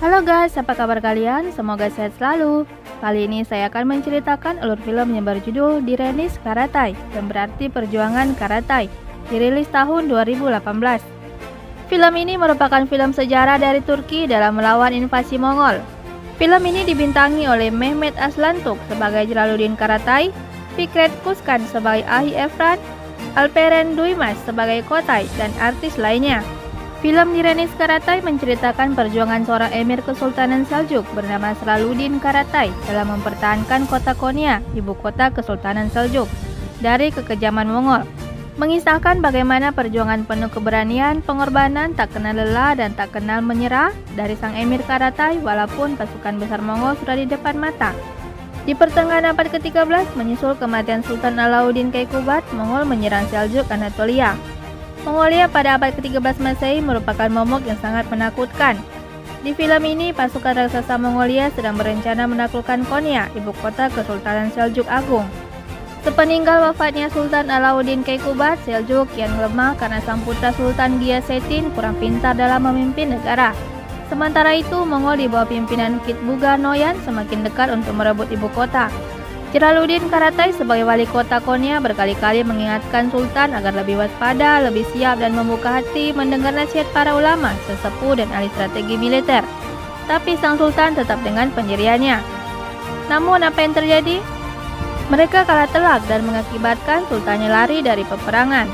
Halo guys, apa kabar kalian? Semoga sehat selalu. Kali ini saya akan menceritakan alur film yang berjudul Direnis Karatai, yang berarti Perjuangan Karatai, dirilis tahun 2018. Film ini merupakan film sejarah dari Turki dalam melawan invasi Mongol. Film ini dibintangi oleh Mehmet Aslantuk sebagai Jalaluddin Karatai, Fikret Kuskan sebagai Ahi Efran, Alperen Duymas sebagai Kotai, dan artis lainnya. Film Direnis Karatai menceritakan perjuangan seorang emir Kesultanan Seljuk bernama Jalaluddin Karatai dalam mempertahankan kota Konya, ibu kota Kesultanan Seljuk, dari kekejaman Mongol. Mengisahkan bagaimana perjuangan penuh keberanian, pengorbanan, tak kenal lelah dan tak kenal menyerah dari sang emir Karatai walaupun pasukan besar Mongol sudah di depan mata. Di pertengahan abad ke-13, menyusul kematian Sultan Alauddin Keykubat, Mongol menyerang Seljuk Anatolia. Mongolia pada abad ke-13 Masehi merupakan momok yang sangat menakutkan. Di film ini, pasukan raksasa Mongolia sedang berencana menaklukkan Konya, ibu kota Kesultanan Seljuk Agung. Sepeninggal wafatnya Sultan Alauddin Keykubat, Seljuk kian lemah karena sang putra Sultan Giyasettin kurang pintar dalam memimpin negara. Sementara itu, Mongol di bawah pimpinan Kitbuga Noyan semakin dekat untuk merebut ibu kota. Jalaluddin Karatai sebagai wali kota Konya berkali-kali mengingatkan Sultan agar lebih waspada, lebih siap dan membuka hati mendengar nasihat para ulama, sesepuh dan ahli strategi militer. Tapi sang Sultan tetap dengan pendiriannya. Namun apa yang terjadi? Mereka kalah telak dan mengakibatkan Sultannya lari dari peperangan.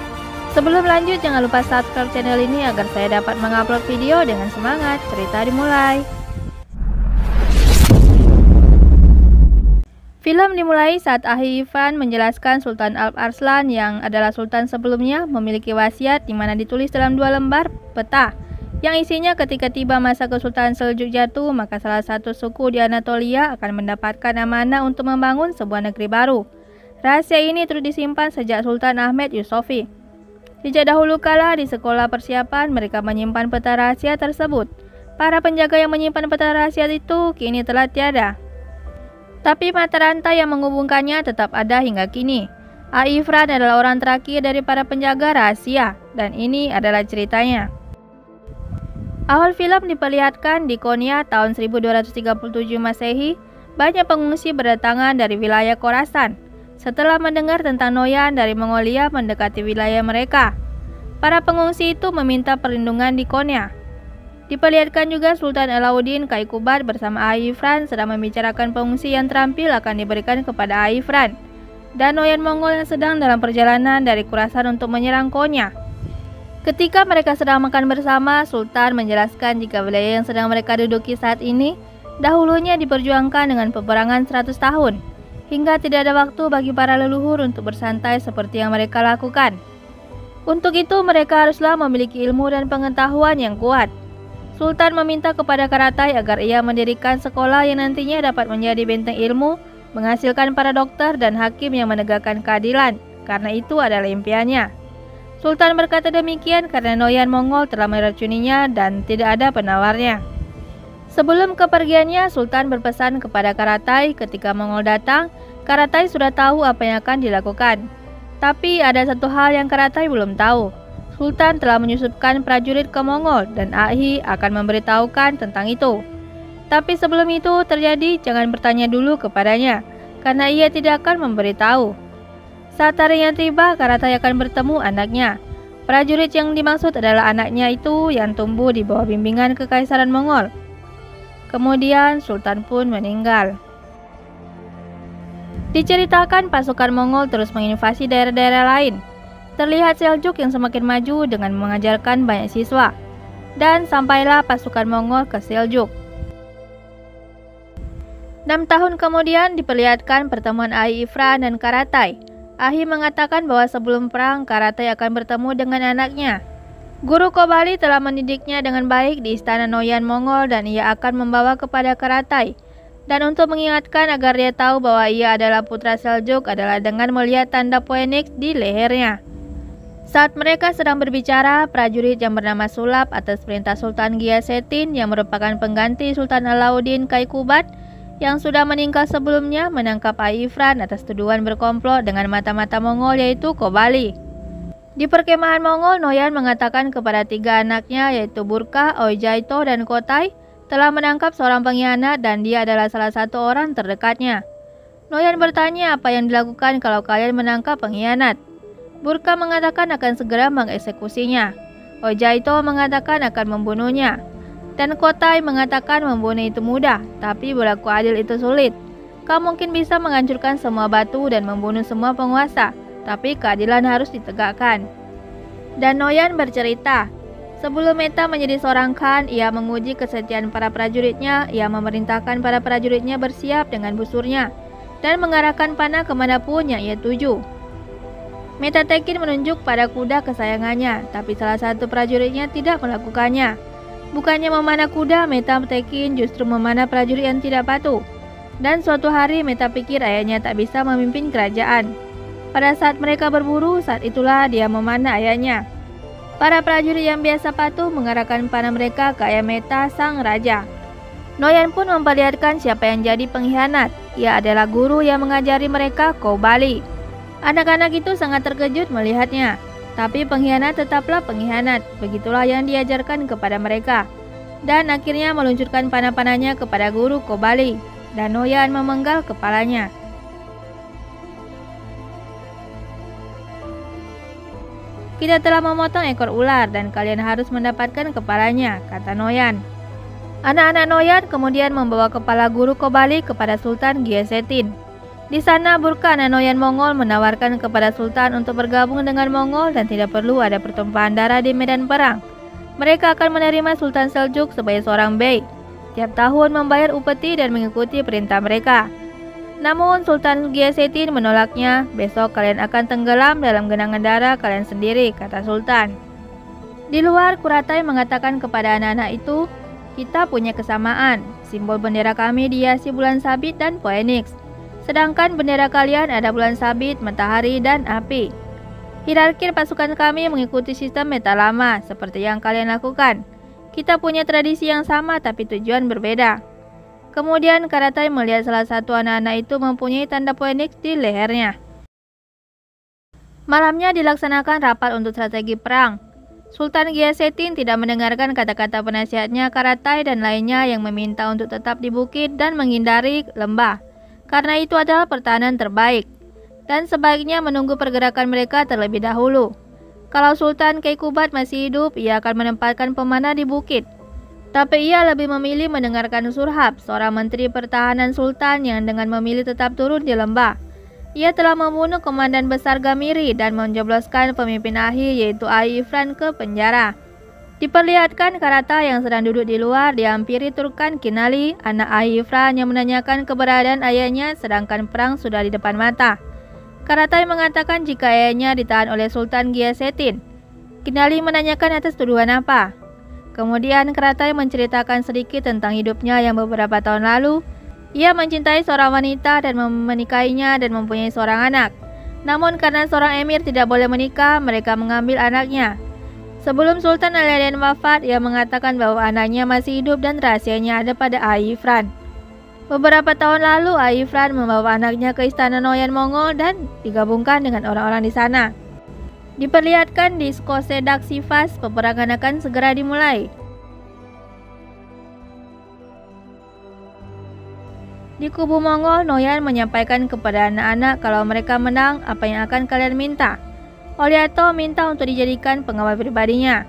Sebelum lanjut, jangan lupa subscribe channel ini agar saya dapat mengupload video dengan semangat. Cerita dimulai. Film dimulai saat Ahi Efran menjelaskan Sultan Alp Arslan yang adalah sultan sebelumnya memiliki wasiat di mana ditulis dalam 2 lembar peta yang isinya ketika tiba masa Kesultanan Seljuk jatuh, maka salah satu suku di Anatolia akan mendapatkan amanah untuk membangun sebuah negeri baru. Rahasia ini terus disimpan sejak Sultan Ahmed Yusofi. Sejak dahulu kala di sekolah persiapan mereka menyimpan peta rahasia tersebut. Para penjaga yang menyimpan peta rahasia itu kini telah tiada. Tapi mata rantai yang menghubungkannya tetap ada hingga kini. Ahi Efran adalah orang terakhir dari para penjaga rahasia, dan ini adalah ceritanya. Awal film diperlihatkan di Konya tahun 1237 Masehi, banyak pengungsi berdatangan dari wilayah Khorasan. Setelah mendengar tentang Noyan dari Mongolia mendekati wilayah mereka, para pengungsi itu meminta perlindungan di Konya. Diperlihatkan juga Sultan Alauddin Keykubat bersama Ahi Efran sedang membicarakan pengungsi yang terampil akan diberikan kepada Ahi Efran dan Noyan Mongol yang sedang dalam perjalanan dari Khorasan untuk menyerang Konya. Ketika mereka sedang makan bersama, Sultan menjelaskan jika wilayah yang sedang mereka duduki saat ini dahulunya diperjuangkan dengan peperangan 100 tahun, hingga tidak ada waktu bagi para leluhur untuk bersantai seperti yang mereka lakukan. Untuk itu mereka haruslah memiliki ilmu dan pengetahuan yang kuat. Sultan meminta kepada Karatai agar ia mendirikan sekolah yang nantinya dapat menjadi benteng ilmu, menghasilkan para dokter dan hakim yang menegakkan keadilan, karena itu adalah impiannya. Sultan berkata demikian karena Noyan Mongol telah meracuninya dan tidak ada penawarnya. Sebelum kepergiannya, Sultan berpesan kepada Karatai ketika Mongol datang, Karatai sudah tahu apa yang akan dilakukan. Tapi ada satu hal yang Karatai belum tahu. Sultan telah menyusupkan prajurit ke Mongol dan Ahi akan memberitahukan tentang itu. Tapi sebelum itu terjadi, jangan bertanya dulu kepadanya, karena ia tidak akan memberitahu. Saat harinya tiba, Karatai akan bertemu anaknya. Prajurit yang dimaksud adalah anaknya itu yang tumbuh di bawah bimbingan Kekaisaran Mongol. Kemudian Sultan pun meninggal. Diceritakan pasukan Mongol terus menginvasi daerah-daerah lain. Terlihat Seljuk yang semakin maju dengan mengajarkan banyak siswa, dan sampailah pasukan Mongol ke Seljuk. 6 tahun kemudian diperlihatkan pertemuan Ahi Efran dan Karatai. Ahi mengatakan bahwa sebelum perang Karatai akan bertemu dengan anaknya. Guru Kobali telah mendidiknya dengan baik di istana Noyan Mongol dan ia akan membawa kepada Karatai. Dan untuk mengingatkan agar dia tahu bahwa ia adalah putra Seljuk adalah dengan melihat tanda Phoenix di lehernya. Saat mereka sedang berbicara, prajurit yang bernama Sulap atas perintah Sultan Giyasettin yang merupakan pengganti Sultan Alauddin Keykubat yang sudah meninggal sebelumnya menangkap Ahi Efran atas tuduhan berkomplot dengan mata-mata Mongol yaitu Kobali. Di perkemahan Mongol, Noyan mengatakan kepada 3 anaknya yaitu Burka, Oijaito, dan Kotai telah menangkap seorang pengkhianat dan dia adalah salah satu orang terdekatnya. Noyan bertanya apa yang dilakukan kalau kalian menangkap pengkhianat. Burka mengatakan akan segera mengeksekusinya. Ojaito mengatakan akan membunuhnya. Dan Kotai mengatakan membunuh itu mudah, tapi berlaku adil itu sulit. Kau mungkin bisa menghancurkan semua batu dan membunuh semua penguasa, tapi keadilan harus ditegakkan. Dan Noyan bercerita, sebelum Meta menjadi seorang Khan, ia menguji kesetiaan para prajuritnya. Ia memerintahkan para prajuritnya bersiap dengan busurnya dan mengarahkan panah kemanapun yang ia tuju. Meta Tekin menunjuk pada kuda kesayangannya, tapi salah satu prajuritnya tidak melakukannya. Bukannya memanah kuda, Meta Tekin justru memanah prajurit yang tidak patuh. Dan suatu hari Meta pikir ayahnya tak bisa memimpin kerajaan. Pada saat mereka berburu, saat itulah dia memanah ayahnya. Para prajurit yang biasa patuh mengarahkan panah mereka ke ayah Meta, sang raja. Noyan pun memperlihatkan siapa yang jadi pengkhianat. Ia adalah guru yang mengajari mereka Kobali. Anak-anak itu sangat terkejut melihatnya. Tapi pengkhianat tetaplah pengkhianat. Begitulah yang diajarkan kepada mereka. Dan akhirnya meluncurkan panah-panahnya kepada guru Kobali. Dan Noyan memenggal kepalanya. Kita telah memotong ekor ular dan kalian harus mendapatkan kepalanya, kata Noyan. Anak-anak Noyan kemudian membawa kepala guru Kobali kepada Sultan Giasetin. Di sana Burka anak Noyan Mongol menawarkan kepada Sultan untuk bergabung dengan Mongol dan tidak perlu ada pertumpahan darah di medan perang. Mereka akan menerima Sultan Seljuk sebagai seorang bey. Tiap tahun membayar upeti dan mengikuti perintah mereka. Namun Sultan Giasetin menolaknya. Besok kalian akan tenggelam dalam genangan darah kalian sendiri, kata Sultan. Di luar, Kuratai mengatakan kepada anak-anak itu, kita punya kesamaan. Simbol bendera kami dihiasi bulan sabit dan Phoenix. Sedangkan bendera kalian ada bulan sabit, matahari, dan api. Hierarki pasukan kami mengikuti sistem meta lama, seperti yang kalian lakukan. Kita punya tradisi yang sama tapi tujuan berbeda. Kemudian Karatai melihat salah satu anak-anak itu mempunyai tanda Phoenix di lehernya. Malamnya dilaksanakan rapat untuk strategi perang. Sultan Giasetin tidak mendengarkan kata-kata penasihatnya Karatai dan lainnya yang meminta untuk tetap di bukit dan menghindari lembah, karena itu adalah pertahanan terbaik, dan sebaiknya menunggu pergerakan mereka terlebih dahulu. Kalau Sultan Keikubat masih hidup, ia akan menempatkan pemanah di bukit. Tapi ia lebih memilih mendengarkan Surhab, seorang menteri pertahanan Sultan yang dengan memilih tetap turun di lembah. Ia telah membunuh komandan besar Gamiri dan menjebloskan pemimpin akhir yaitu Ai Ifran ke penjara. Diperlihatkan Karata yang sedang duduk di luar dihampiri Turkan Kinali, anak Ai Ifran yang menanyakan keberadaan ayahnya sedangkan perang sudah di depan mata. Karatai mengatakan jika ayahnya ditahan oleh Sultan Giasetin. Kinali menanyakan atas tuduhan apa. Kemudian Karatai menceritakan sedikit tentang hidupnya yang beberapa tahun lalu. Ia mencintai seorang wanita dan menikahinya dan mempunyai seorang anak. Namun karena seorang emir tidak boleh menikah, mereka mengambil anaknya. Sebelum Sultan Al-Yadian wafat, ia mengatakan bahwa anaknya masih hidup dan rahasianya ada pada Ai Ifran. Beberapa tahun lalu, Ai Ifran membawa anaknya ke istana Noyan Mongol dan digabungkan dengan orang-orang di sana. Diperlihatkan di Skosedak Sivas, peperangan akan segera dimulai. Di kubu Mongol, Noyan menyampaikan kepada anak-anak kalau mereka menang, apa yang akan kalian minta. Olyato minta untuk dijadikan pengawal pribadinya.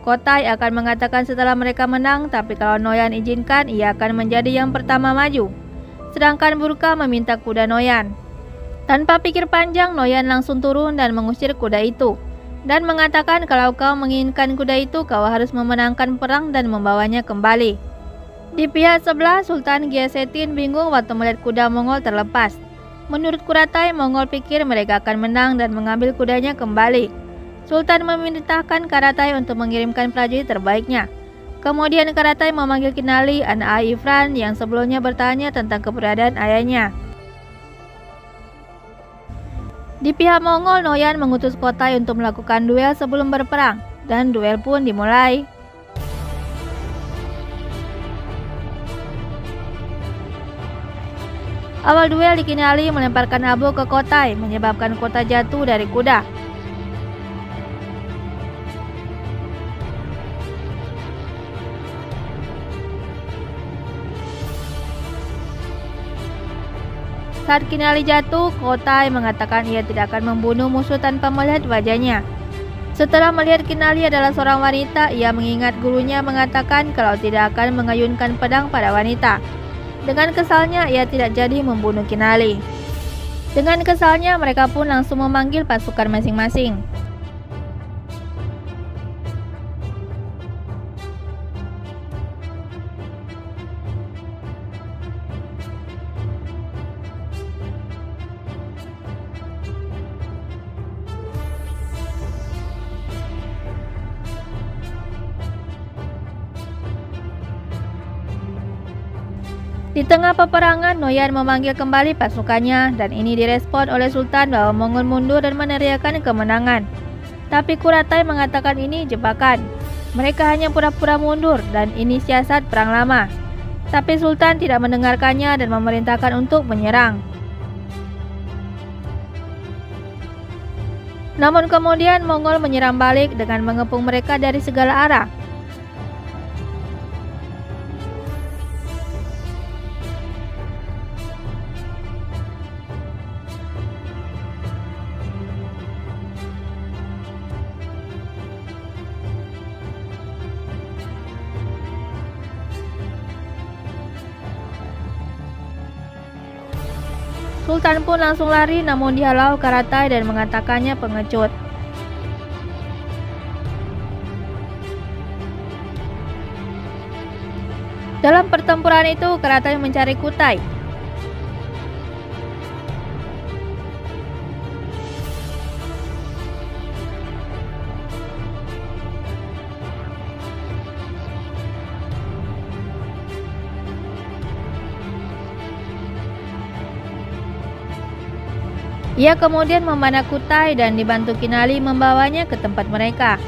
Kotai akan mengatakan setelah mereka menang, tapi kalau Noyan izinkan, ia akan menjadi yang pertama maju. Sedangkan Burka meminta kuda Noyan. Tanpa pikir panjang, Noyan langsung turun dan mengusir kuda itu. Dan mengatakan kalau kau menginginkan kuda itu, kau harus memenangkan perang dan membawanya kembali. Di pihak sebelah, Sultan Giasetin bingung waktu melihat kuda Mongol terlepas. Menurut Kuratai, Mongol pikir mereka akan menang dan mengambil kudanya kembali. Sultan memerintahkan Karatai untuk mengirimkan prajurit terbaiknya. Kemudian Karatai memanggil Kinali, anak Ai Ifran yang sebelumnya bertanya tentang keberadaan ayahnya. Di pihak Mongol, Noyan mengutus Kotai untuk melakukan duel sebelum berperang, dan duel pun dimulai. Awal duel di Kinali melemparkan abu ke Kotai, menyebabkan Kotai jatuh dari kuda. Saat Kinali jatuh, Kutai mengatakan ia tidak akan membunuh musuh tanpa melihat wajahnya. Setelah melihat Kinali adalah seorang wanita, ia mengingat gurunya mengatakan kalau tidak akan mengayunkan pedang pada wanita. Dengan kesalnya, ia tidak jadi membunuh Kinali. Dengan kesalnya, mereka pun langsung memanggil pasukan masing-masing. Di tengah peperangan, Noyan memanggil kembali pasukannya dan ini direspon oleh Sultan bahwa Mongol mundur dan meneriakkan kemenangan. Tapi Kuratai mengatakan ini jebakan. Mereka hanya pura-pura mundur dan ini siasat perang lama. Tapi Sultan tidak mendengarkannya dan memerintahkan untuk menyerang. Namun kemudian Mongol menyerang balik dengan mengepung mereka dari segala arah. Sultan pun langsung lari, namun dihalau Karatai dan mengatakannya pengecut. Dalam pertempuran itu, Karatai mencari Kutai. Ia kemudian memanah Kutai dan dibantu Kinali membawanya ke tempat mereka.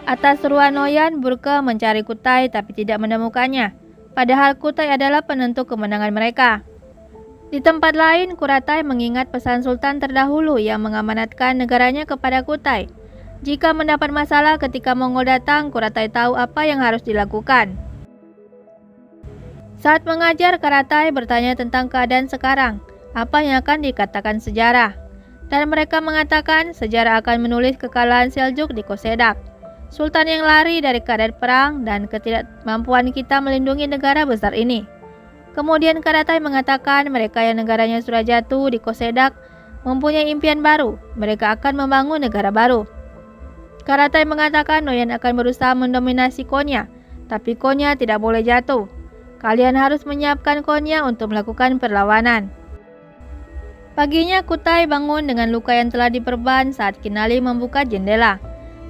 Atas seruan Noyan, Burke mencari Kutai tapi tidak menemukannya. Padahal Kutai adalah penentu kemenangan mereka. Di tempat lain, Kuratai mengingat pesan Sultan terdahulu yang mengamanatkan negaranya kepada Kutai. Jika mendapat masalah ketika Mongol datang, Kuratai tahu apa yang harus dilakukan. Saat mengajar, Karatai bertanya tentang keadaan sekarang, apa yang akan dikatakan sejarah. Dan mereka mengatakan sejarah akan menulis kekalahan Seljuk di Kosedak, Sultan yang lari dari keadaan perang dan ketidakmampuan kita melindungi negara besar ini. Kemudian Karatai mengatakan mereka yang negaranya sudah jatuh di Kosedak mempunyai impian baru, mereka akan membangun negara baru. Karatai mengatakan Noyan akan berusaha mendominasi Konya, tapi Konya tidak boleh jatuh. Kalian harus menyiapkan Konya untuk melakukan perlawanan. Paginya Kutai bangun dengan luka yang telah diperban saat Kinali membuka jendela.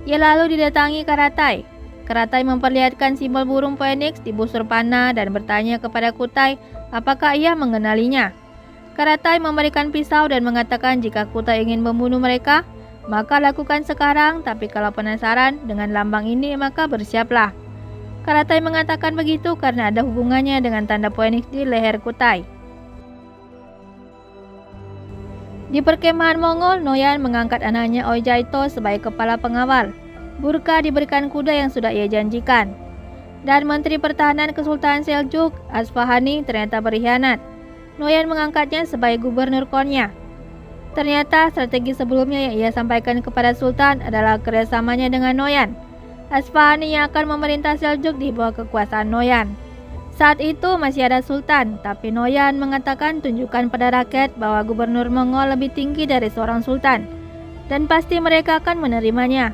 Ia lalu didatangi Karatai. Karatai memperlihatkan simbol burung phoenix di busur panah dan bertanya kepada Kutai apakah ia mengenalinya. Karatai memberikan pisau dan mengatakan jika Kutai ingin membunuh mereka, maka lakukan sekarang, tapi kalau penasaran dengan lambang ini maka bersiaplah. Karatai mengatakan begitu karena ada hubungannya dengan tanda phoenix di leher Kutai. Di perkemahan Mongol, Noyan mengangkat anaknya Oijaito sebagai kepala pengawal. Burka diberikan kuda yang sudah ia janjikan. Dan Menteri Pertahanan Kesultanan Seljuk, Asfahani, ternyata berkhianat. Noyan mengangkatnya sebagai gubernur Konya. Ternyata strategi sebelumnya yang ia sampaikan kepada Sultan adalah kerjasamanya dengan Noyan. Asfahani yang akan memerintah Seljuk di bawah kekuasaan Noyan. Saat itu masih ada Sultan, tapi Noyan mengatakan tunjukkan pada rakyat bahwa gubernur Mongol lebih tinggi dari seorang Sultan, dan pasti mereka akan menerimanya.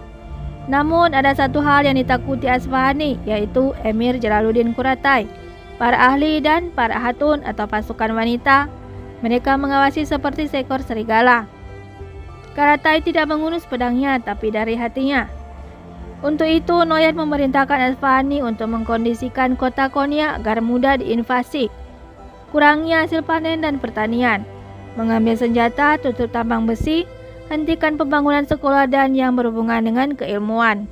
Namun ada satu hal yang ditakuti Asfahani, yaitu Emir Jalaluddin Kuratai, para ahli dan para hatun atau pasukan wanita. Mereka mengawasi seperti seekor serigala. Karatai tidak mengunus pedangnya, tapi dari hatinya. Untuk itu, Noyan memerintahkan Asfahani untuk mengkondisikan kota Konya agar mudah diinvasi. Kurangnya hasil panen dan pertanian. Mengambil senjata, tutup tambang besi, hentikan pembangunan sekolah dan yang berhubungan dengan keilmuan.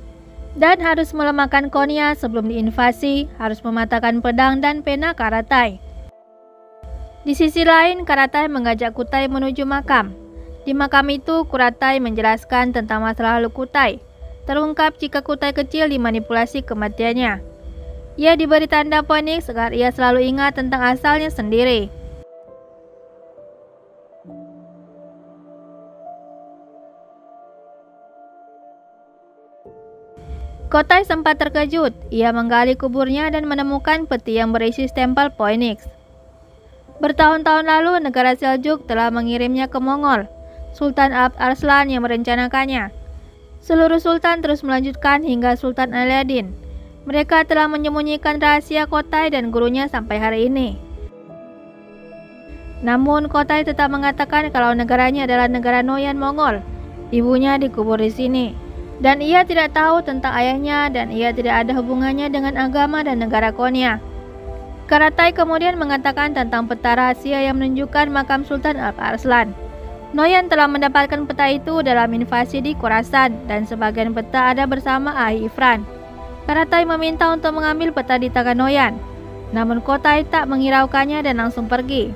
Dan harus melemahkan Konya sebelum diinvasi, harus mematahkan pedang dan pena Karatai. Di sisi lain, Karatai mengajak Kutai menuju makam. Di makam itu, Kuratai menjelaskan tentang masa lalu Kutai. terungkap jika Kutai kecil dimanipulasi kematiannya. Ia diberi tanda Phoenix agar ia selalu ingat tentang asalnya sendiri. Kotai sempat terkejut. Ia menggali kuburnya dan menemukan peti yang berisi stempel Phoenix. Bertahun-tahun lalu, negara Seljuk telah mengirimnya ke Mongol. Sultan Alp Arslan yang merencanakannya. Seluruh sultan terus melanjutkan hingga Sultan Aladdin. Mereka telah menyembunyikan rahasia Kotai dan gurunya sampai hari ini. Namun, Kotai tetap mengatakan kalau negaranya adalah negara Noyan Mongol. Ibunya dikubur di sini. Dan ia tidak tahu tentang ayahnya dan ia tidak ada hubungannya dengan agama dan negara Konya. Karatai kemudian mengatakan tentang peta rahasia yang menunjukkan makam Sultan Alp Arslan. Noyan telah mendapatkan peta itu dalam invasi di Khorasan dan sebagian peta ada bersama Ahi Ifran. Karatai meminta untuk mengambil peta di tangan Noyan. Namun Kotai tak menghiraukannya dan langsung pergi.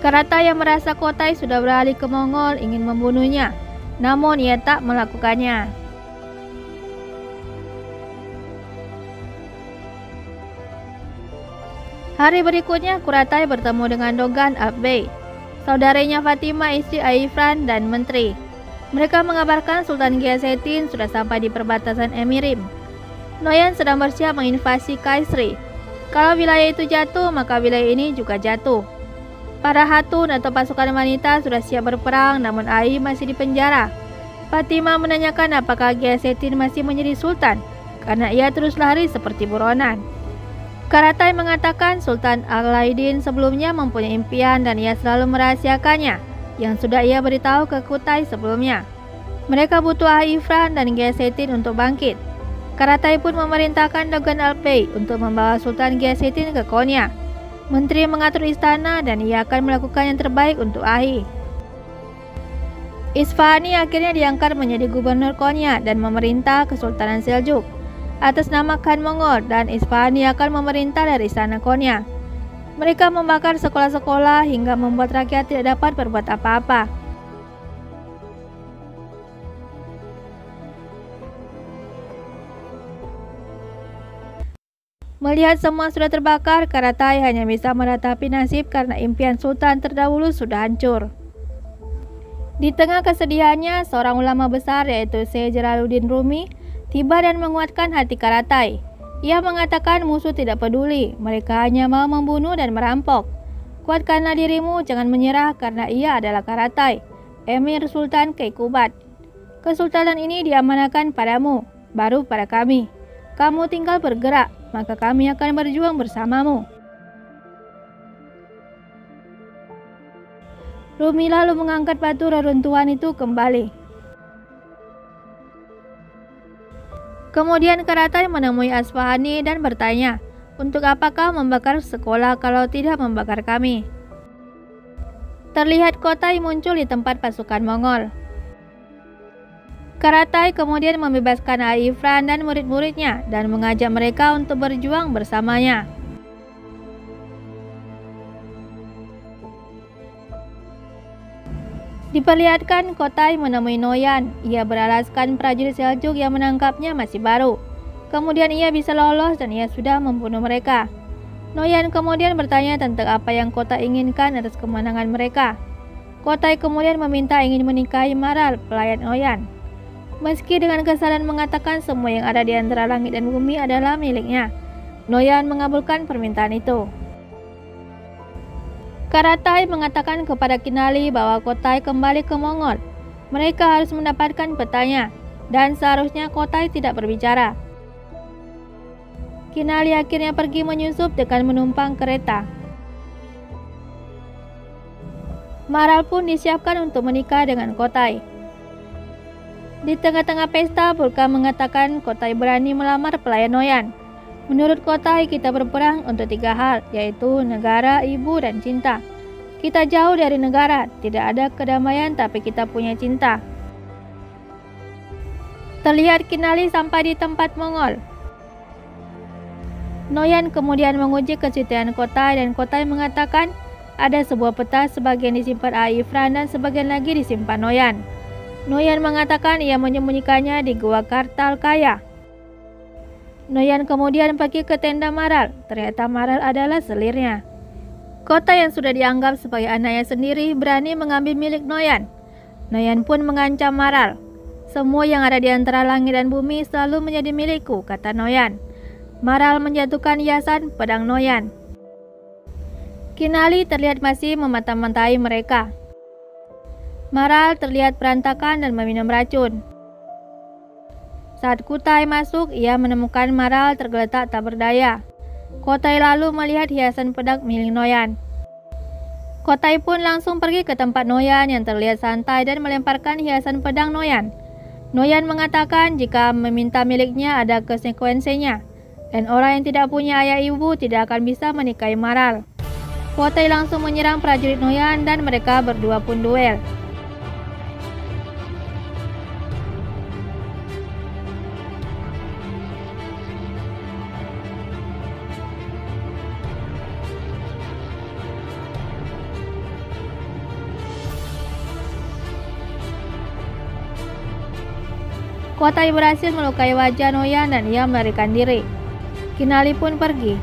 Karatai yang merasa Kotai sudah beralih ke Mongol ingin membunuhnya. Namun ia tak melakukannya. Hari berikutnya, Karatai bertemu dengan Dogan Alp Bey, saudarinya Fatima istri Aifran dan menteri. Mereka mengabarkan Sultan Gyasettin sudah sampai di perbatasan Emirim. Noyan sedang bersiap menginvasi Kaisri. Kalau wilayah itu jatuh, maka wilayah ini juga jatuh. Para hatun atau pasukan wanita sudah siap berperang, namun Ai masih di penjara. Fatima menanyakan apakah Gyasettin masih menjadi sultan, karena ia terus lari seperti buronan. Karatai mengatakan Sultan Aladdin sebelumnya mempunyai impian dan ia selalu merahasiakannya, yang sudah ia beritahu ke Kutai sebelumnya. Mereka butuh Ahi Ifran dan Gyasettin untuk bangkit. Karatai pun memerintahkan Dogan Alp Bey untuk membawa Sultan Gyasettin ke Konya. Menteri mengatur istana dan ia akan melakukan yang terbaik untuk Ahi. Isfahani akhirnya diangkat menjadi gubernur Konya dan memerintah Kesultanan Seljuk atas nama Khan Mongol, dan Isfahani akan memerintah dari istana Konya. Mereka membakar sekolah-sekolah hingga membuat rakyat tidak dapat berbuat apa-apa. Melihat semua sudah terbakar, Karatai hanya bisa meratapi nasib karena impian Sultan terdahulu sudah hancur. Di tengah kesedihannya, seorang ulama besar yaitu Syekh Jalaluddin Rumi tiba dan menguatkan hati Karatai. Ia mengatakan musuh tidak peduli, mereka hanya mau membunuh dan merampok. Kuatkanlah dirimu, jangan menyerah karena ia adalah Karatai, Emir Sultan Keikubat. Kesultanan ini diamanahkan padamu, baru pada kami. Kamu tinggal bergerak, maka kami akan berjuang bersamamu. Rumi lalu mengangkat batu reruntuhan itu kembali. Kemudian Karatai menemui Isfahani dan bertanya, untuk apakah membakar sekolah kalau tidak membakar kami? Terlihat Kotai muncul di tempat pasukan Mongol. Karatai kemudian membebaskan Ahi Ifran dan murid-muridnya dan mengajak mereka untuk berjuang bersamanya. Diperlihatkan Kotai menemui Noyan. Ia beralaskan prajurit Seljuk yang menangkapnya masih baru. Kemudian ia bisa lolos dan ia sudah membunuh mereka. Noyan kemudian bertanya tentang apa yang Kotai inginkan atas kemenangan mereka. Kotai kemudian meminta ingin menikahi Maral, pelayan Noyan. Meski dengan kesalahan mengatakan semua yang ada di antara langit dan bumi adalah miliknya, Noyan mengabulkan permintaan itu. Karatai mengatakan kepada Kinali bahwa Kotai kembali ke Mongol. Mereka harus mendapatkan petanya, dan seharusnya Kotai tidak berbicara. Kinali akhirnya pergi menyusup dengan menumpang kereta. Maral pun disiapkan untuk menikah dengan Kotai. Di tengah-tengah pesta, Burka mengatakan Kotai berani melamar pelayan Noyan. Menurut Kotai, kita berperang untuk 3 hal, yaitu negara, ibu, dan cinta. Kita jauh dari negara, tidak ada kedamaian tapi kita punya cinta. Terlihat Kinali sampai di tempat Mongol. Noyan kemudian menguji kesetiaan Kotai dan Kotai mengatakan ada sebuah peta sebagian disimpan Ahi Ifran dan sebagian lagi disimpan Noyan. Noyan mengatakan ia menyembunyikannya di Gua Kartalkaya. Noyan kemudian pergi ke tenda Maral. Ternyata Maral adalah selirnya. Kota yang sudah dianggap sebagai anaknya sendiri berani mengambil milik Noyan. Noyan pun mengancam Maral. Semua yang ada di antara langit dan bumi selalu menjadi milikku, kata Noyan. Maral menjatuhkan hiasan pedang Noyan. Kinali terlihat masih memata-matai mereka. Maral terlihat berantakan dan meminum racun. Saat Kutai masuk, ia menemukan Maral tergeletak tak berdaya. Kutai lalu melihat hiasan pedang milik Noyan. Kutai pun langsung pergi ke tempat Noyan yang terlihat santai dan melemparkan hiasan pedang Noyan. Noyan mengatakan jika meminta miliknya ada konsekuensinya, dan orang yang tidak punya ayah ibu tidak akan bisa menikahi Maral. Kutai langsung menyerang prajurit Noyan dan mereka berdua pun duel. Kutai berhasil melukai wajah Noyan dan ia melarikan diri. Kinali pun pergi.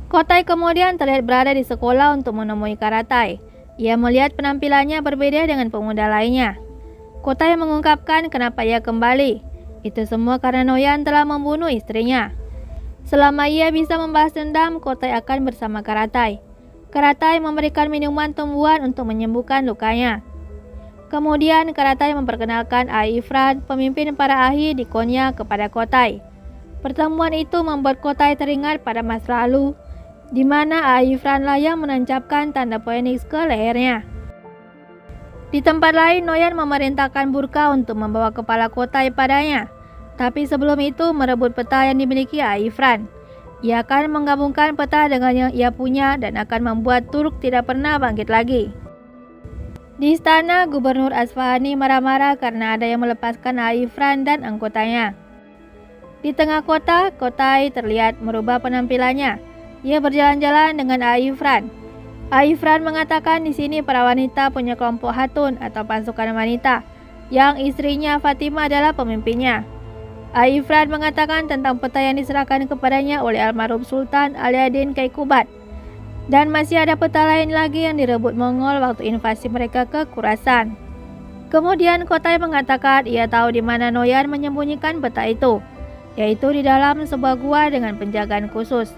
Kutai kemudian terlihat berada di sekolah untuk menemui Karatai. Ia melihat penampilannya berbeda dengan pemuda lainnya. Kutai mengungkapkan kenapa ia kembali. Itu semua karena Noyan telah membunuh istrinya. Selama ia bisa membalas dendam, Kutai akan bersama Karatai. Karatai memberikan minuman tumbuhan untuk menyembuhkan lukanya. Kemudian Karatai memperkenalkan Ai Ifran, pemimpin para ahli di Konya, kepada Kutai. Pertemuan itu membuat Kutai teringat pada masa lalu, di mana Ai Ifran lah yang menancapkan tanda Phoenix ke lehernya. Di tempat lain, Noyan memerintahkan Burka untuk membawa kepala Kutai padanya, tapi sebelum itu merebut peta yang dimiliki Ai Ifran. Ia akan menggabungkan peta dengan yang ia punya dan akan membuat Turk tidak pernah bangkit lagi. Di istana, Gubernur Asfahani marah-marah karena ada yang melepaskan Ai Ifran dan anggotanya. Di tengah kota, Kutai terlihat merubah penampilannya. Ia berjalan-jalan dengan Ai Ifran. Ai Ifran mengatakan di sini para wanita punya kelompok hatun atau pasukan wanita, yang istrinya Fatima adalah pemimpinnya. Ai Ifran mengatakan tentang peta yang diserahkan kepadanya oleh almarhum Sultan Aliaddin Kaikubat. Dan masih ada peta lain lagi yang direbut Mongol waktu invasi mereka ke Khurasan. Kemudian Kutai mengatakan ia tahu di mana Noyan menyembunyikan peta itu, yaitu di dalam sebuah gua dengan penjagaan khusus.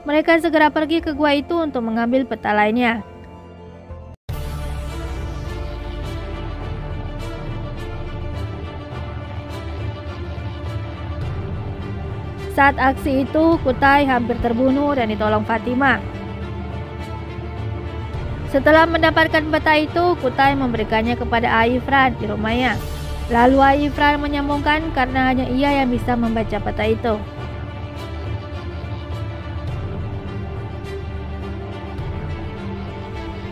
Mereka segera pergi ke gua itu untuk mengambil peta lainnya. Saat aksi itu, Kutai hampir terbunuh dan ditolong Fatima. Setelah mendapatkan peta itu, Kutai memberikannya kepada Ai Ifran di rumahnya. Lalu Ai Ifran menyambungkan karena hanya ia yang bisa membaca peta itu.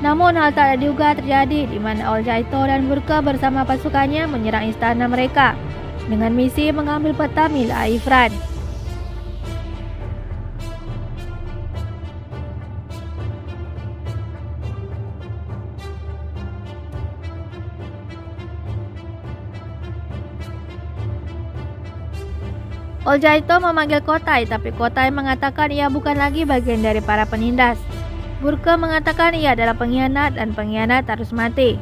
Namun hal tak diduga terjadi di mana Oljaito dan Burka bersama pasukannya menyerang istana mereka dengan misi mengambil peta milik Ai Ifran. Oljaito memanggil Kutai, tapi Kutai mengatakan ia bukan lagi bagian dari para penindas. Burka mengatakan ia adalah pengkhianat dan pengkhianat harus mati.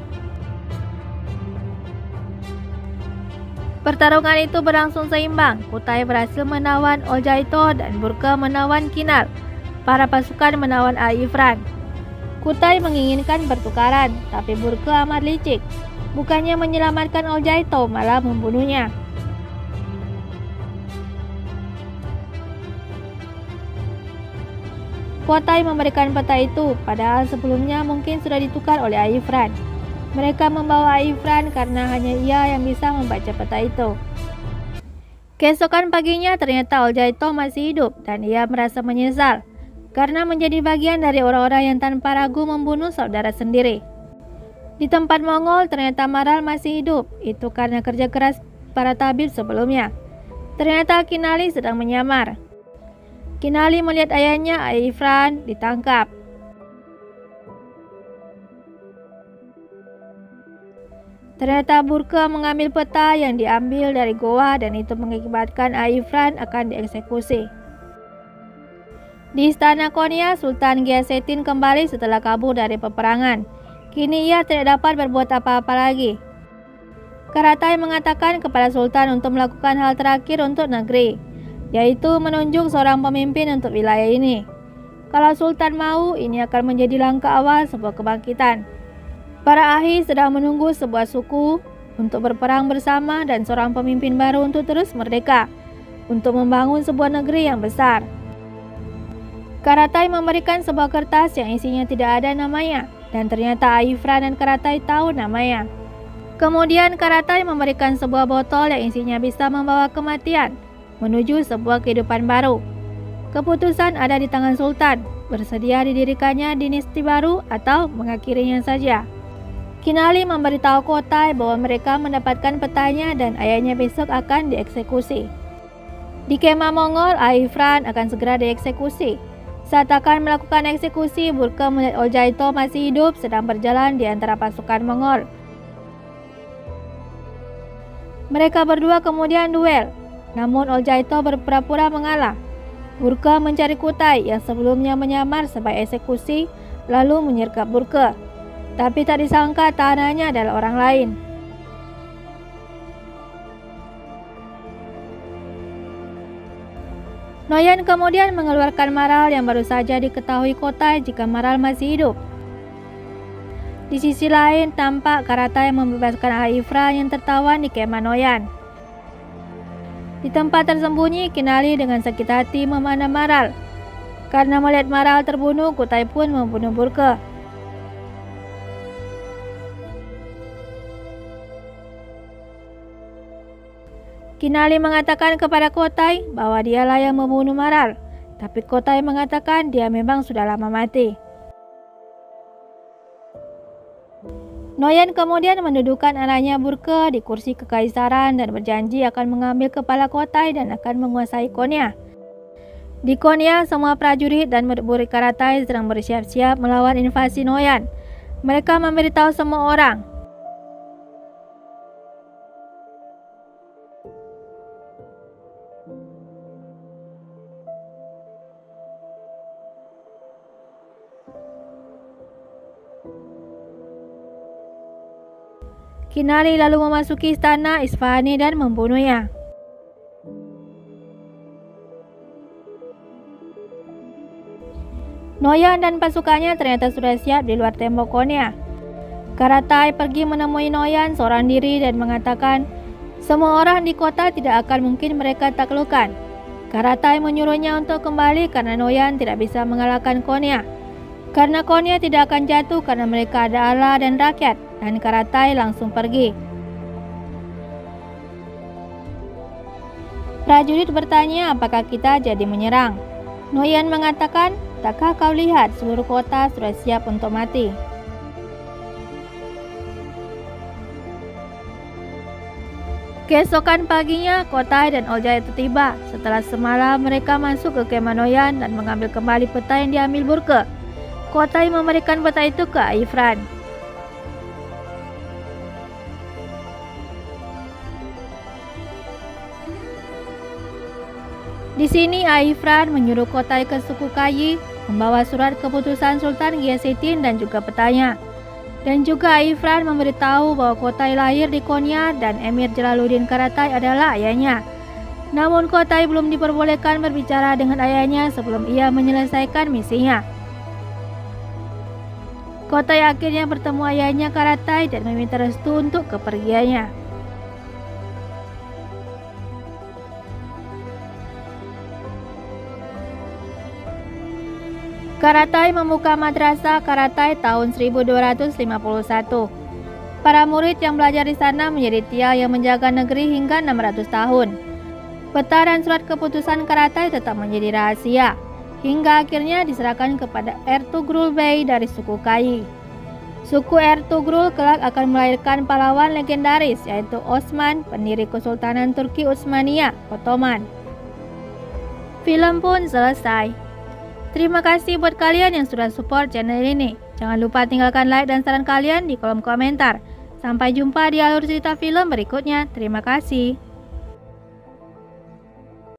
Pertarungan itu berlangsung seimbang. Kutai berhasil menawan Oljaito dan Burka menawan Kinal. Para pasukan menawan Ai Ifran. Kutai menginginkan pertukaran, tapi Burka amat licik. Bukannya menyelamatkan Oljaito, malah membunuhnya. Kutai memberikan peta itu, padahal sebelumnya mungkin sudah ditukar oleh Ai Ifran. Mereka membawa Ai Ifran karena hanya ia yang bisa membaca peta itu. Keesokan paginya ternyata Oljaito masih hidup dan ia merasa menyesal karena menjadi bagian dari orang-orang yang tanpa ragu membunuh saudara sendiri. Di tempat Mongol ternyata Maral masih hidup, itu karena kerja keras para tabib sebelumnya. Ternyata Kinali sedang menyamar. Kinali melihat ayahnya Ai Ifran ditangkap. Ternyata Burke mengambil peta yang diambil dari goa dan itu mengakibatkan Aifran akan dieksekusi. Di istana Konya, Sultan Gyasettin kembali setelah kabur dari peperangan. Kini ia tidak dapat berbuat apa-apa lagi. Karatai mengatakan kepada Sultan untuk melakukan hal terakhir untuk negeri, yaitu menunjuk seorang pemimpin untuk wilayah ini. Kalau Sultan mau, ini akan menjadi langkah awal sebuah kebangkitan. Para ahli sedang menunggu sebuah suku untuk berperang bersama dan seorang pemimpin baru untuk terus merdeka, untuk membangun sebuah negeri yang besar. Karatai memberikan sebuah kertas yang isinya tidak ada namanya, dan ternyata Aifran dan Karatai tahu namanya. Kemudian Karatai memberikan sebuah botol yang isinya bisa membawa kematian, menuju sebuah kehidupan baru. Keputusan ada di tangan Sultan, bersedia didirikannya dinasti baru atau mengakhirinya saja. Kinali memberitahu Kotai bahwa mereka mendapatkan petanya dan ayahnya besok akan dieksekusi. Di kemah Mongol, Aifran akan segera dieksekusi. Saat akan melakukan eksekusi, Burke melihat Oljaito masih hidup sedang berjalan di antara pasukan Mongol. Mereka berdua kemudian duel, namun Oljaito berpura-pura mengalah. Burke mencari Kutai yang sebelumnya menyamar sebagai eksekusi, lalu menyergap Burke. Tapi tak disangka tahanannya adalah orang lain. Noyan kemudian mengeluarkan Maral yang baru saja diketahui Kotai jika Maral masih hidup. Di sisi lain, tampak Karatai membebaskan Aifran yang tertawan di kemah Noyan. Di tempat tersembunyi, Kinali dengan sakit hati memandang Maral. Karena melihat Maral terbunuh, Kutai pun membunuh Burke. Kinali mengatakan kepada Kotai bahwa dialah yang membunuh Maral, tapi Kotai mengatakan dia memang sudah lama mati. Noyan kemudian mendudukkan anaknya Burke di kursi kekaisaran dan berjanji akan mengambil kepala Kotai dan akan menguasai Konya. Di Konya, semua prajurit dan murid Karatai sedang bersiap-siap melawan invasi Noyan. Mereka memberitahu semua orang. Kinali lalu memasuki istana Isfahani dan membunuhnya. Noyan dan pasukannya ternyata sudah siap di luar tembok Konya. Karatai pergi menemui Noyan seorang diri dan mengatakan, semua orang di kota tidak akan mungkin mereka taklukkan. Karatai menyuruhnya untuk kembali karena Noyan tidak bisa mengalahkan Konya. Karena Konya tidak akan jatuh karena mereka ada Allah dan rakyat, dan Karatai langsung pergi. Prajurit bertanya apakah kita jadi menyerang. Noyan mengatakan, takkah kau lihat seluruh kota sudah siap untuk mati. Keesokan paginya, Kotai dan Oljaito tiba. Setelah semalam mereka masuk ke kemah Noyan dan mengambil kembali peta yang diambil Burke. Kotai memberikan peta itu ke Aifran. Di sini Aifran menyuruh Kotai ke suku Kayi membawa surat keputusan Sultan Gyasettin dan juga petanya. Dan juga Aifran memberitahu bahwa Kotai lahir di Konya dan Emir Jalaluddin Karatai adalah ayahnya. Namun Kotai belum diperbolehkan berbicara dengan ayahnya sebelum ia menyelesaikan misinya. Kotai akhirnya bertemu ayahnya Karatai dan meminta restu untuk kepergiannya. Karatai membuka madrasah Karatai tahun 1251. Para murid yang belajar di sana menjadi tia yang menjaga negeri hingga 600 tahun. Peta dan surat keputusan Karatai tetap menjadi rahasia, hingga akhirnya diserahkan kepada Ertugrul Bey dari suku Kayi. Suku Ertugrul kelak akan melahirkan pahlawan legendaris yaitu Osman, pendiri Kesultanan Turki Utsmaniyah Ottoman. Film pun selesai. Terima kasih buat kalian yang sudah support channel ini. Jangan lupa tinggalkan like dan saran kalian di kolom komentar. Sampai jumpa di alur cerita film berikutnya. Terima kasih.